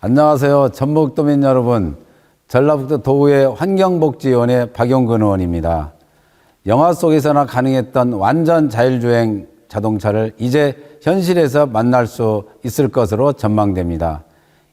안녕하세요. 전북도민 여러분. 전라북도 도의회 환경복지위원회 박용근 의원입니다. 영화 속에서나 가능했던 완전 자율주행 자동차를 이제 현실에서 만날 수 있을 것으로 전망됩니다.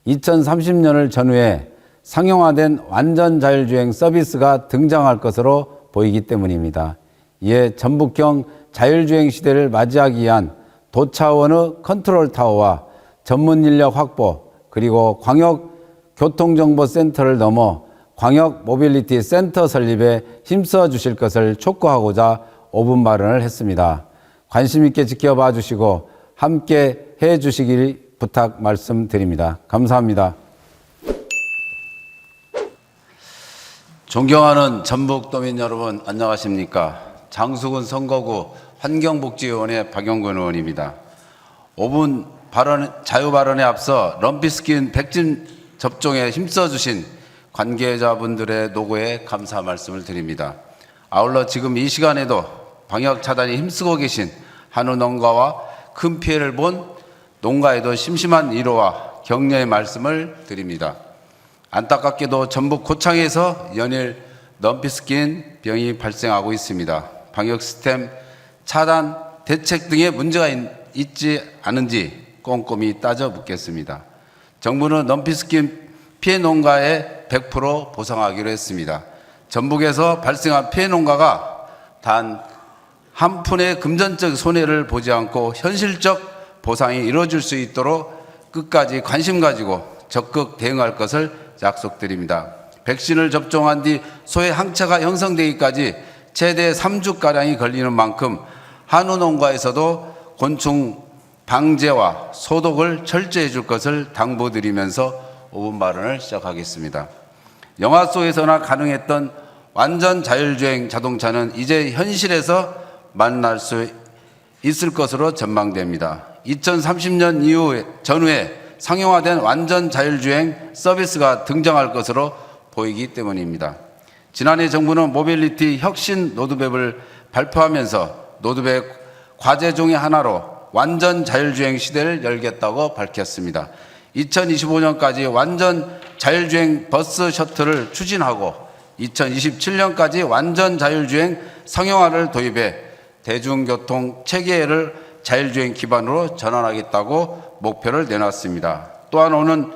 2030년을 전후해 상용화된 완전 자율주행 서비스가 등장할 것으로 보이기 때문입니다. 이에 전북형 자율주행 시대를 맞이하기 위한 도 차원의 컨트롤 타워와 전문 인력 확보, 그리고 광역교통정보센터를 넘어 광역 모빌리티 센터 설립에 힘써 주실 것을 촉구하고자 5분 발언을 했습니다. 관심 있게 지켜봐 주시고 함께 해 주시길 부탁 말씀드립니다. 감사합니다. 존경하는 전북도민 여러분, 안녕하십니까? 장수군 선거구 환경복지위원회 박용근 의원입니다. 5분 자유 발언에 앞서 럼피스킨 백신 접종에 힘써주신 관계자분들의 노고에 감사 말씀을 드립니다. 아울러 지금 이 시간에도 방역 차단에 힘쓰고 계신 한우 농가와 큰 피해를 본 농가에도 심심한 위로와 격려의 말씀을 드립니다. 안타깝게도 전북 고창에서 연일 럼피스킨 병이 발생하고 있습니다. 방역 시스템 차단 대책 등의 문제가 있지 않은지 꼼꼼히 따져 묻겠습니다. 정부는 럼피스킨 피해 농가에 100% 보상하기로 했습니다. 전북에서 발생한 피해 농가가 단 한 푼의 금전적 손해를 보지 않고 현실적 보상이 이루어질 수 있도록 끝까지 관심 가지고 적극 대응할 것을 약속드립니다. 백신을 접종한 뒤 소의 항체가 형성되기까지 최대 3주가량이 걸리는 만큼 한우 농가에서도 곤충 방제와 소독을 철저히 해줄 것을 당부드리면서 5분 발언을 시작하겠습니다. 영화 속에서나 가능했던 완전 자율주행 자동차는 이제 현실에서 만날 수 있을 것으로 전망됩니다. 2030년 전후에 상용화된 완전 자율주행 서비스가 등장할 것으로 보이기 때문입니다. 지난해 정부는 모빌리티 혁신 로드맵을 발표하면서 로드맵 과제 중의 하나로 완전 자율주행 시대를 열겠다고 밝혔습니다. 2025년까지 완전 자율주행 버스 셔틀을 추진하고 2027년까지 완전 자율주행 상용화를 도입해 대중교통 체계를 자율주행 기반으로 전환하겠다고 목표를 내놨습니다. 또한 오는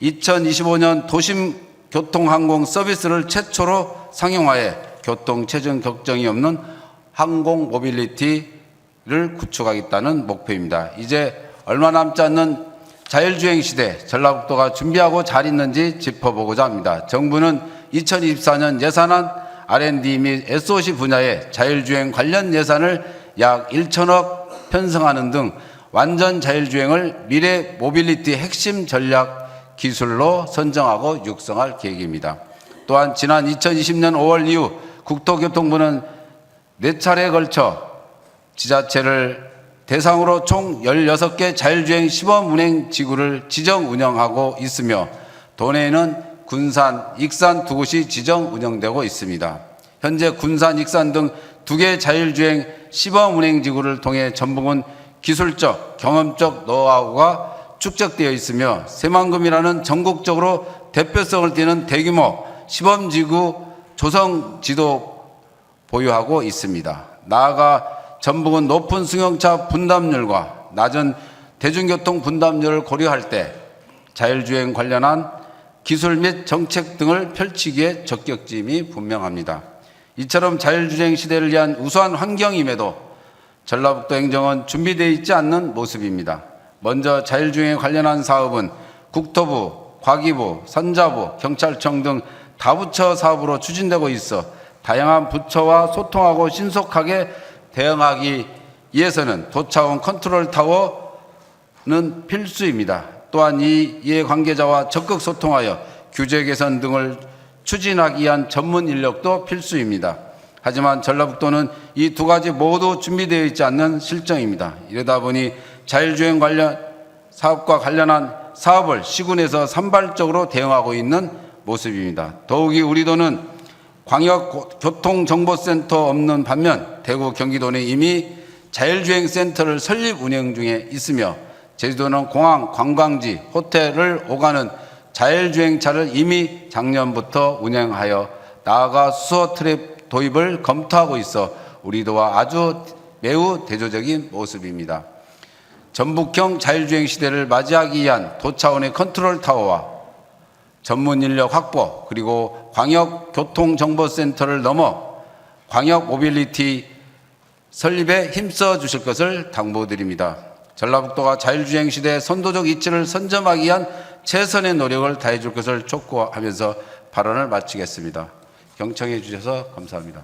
2025년 도심교통항공 서비스를 최초로 상용화해 교통체증 걱정이 없는 항공 모빌리티를 구축하겠다는 목표입니다. 이제 얼마 남지 않는 자율주행 시대, 전라북도가 준비하고 잘 있는지 짚어보고자 합니다. 정부는 2024년 예산안 R&D 및 SOC 분야에 자율주행 관련 예산을 약 1천억 편성하는 등 완전 자율주행을 미래 모빌리티 핵심 전략 기술로 선정하고 육성할 계획입니다. 또한 지난 2020년 5월 이후 국토교통부는 4차례에 걸쳐 지자체를 대상으로 총 16개 자율주행 시범 운행 지구를 지정 운영하고 있으며 도내에는 군산, 익산 두 곳이 지정 운영되고 있습니다. 현재 군산, 익산 등 2개 자율주행 시범 운행 지구를 통해 전북은 기술적, 경험적 노하우가 축적되어 있으며 새만금이라는 전국적으로 대표성을 띠는 대규모 시범지구 조성지도 보유하고 있습니다. 나아가 전북은 높은 승용차 분담률과 낮은 대중교통 분담률을 고려할 때 자율주행 관련한 기술 및 정책 등을 펼치기에 적격짐이 분명합니다. 이처럼 자율주행 시대를 위한 우수한 환경임에도 전라북도 행정은 준비되어 있지 않는 모습입니다. 먼저 자율주행에 관련한 사업은 국토부, 과기부, 산자부, 경찰청 등 다부처 사업으로 추진되고 있어 다양한 부처와 소통하고 신속하게 대응하기 위해서는 도차원 컨트롤 타워는 필수입니다. 또한 이 이해관계자와 적극 소통하여 규제 개선 등을 추진하기 위한 전문 인력도 필수입니다. 하지만 전라북도는 이 두 가지 모두 준비되어 있지 않는 실정입니다. 이러다 보니 자율주행 관련 사업과 관련한 사업을 시군에서 산발적으로 대응하고 있는 모습입니다. 더욱이 우리 도는 광역교통정보센터 없는 반면 대구, 경기도는 이미 자율주행 센터를 설립 운영 중에 있으며 제주도는 공항, 관광지, 호텔을 오가는 자율주행차를 이미 작년부터 운행하여 나아가 수소 트랩 도입을 검토하고 있어 우리도와 아주 매우 대조적인 모습입니다. 전북형 자율주행 시대를 맞이하기 위한 도차원의 컨트롤 타워와 전문 인력 확보, 그리고 광역교통정보센터를 넘어 광역 모빌리티 설립에 힘써 주실 것을 당부드립니다. 전라북도가 자율주행 시대의 선도적 이치를 선점하기 위한 최선의 노력을 다해 줄 것을 촉구하면서 발언을 마치겠습니다. 경청해 주셔서 감사합니다.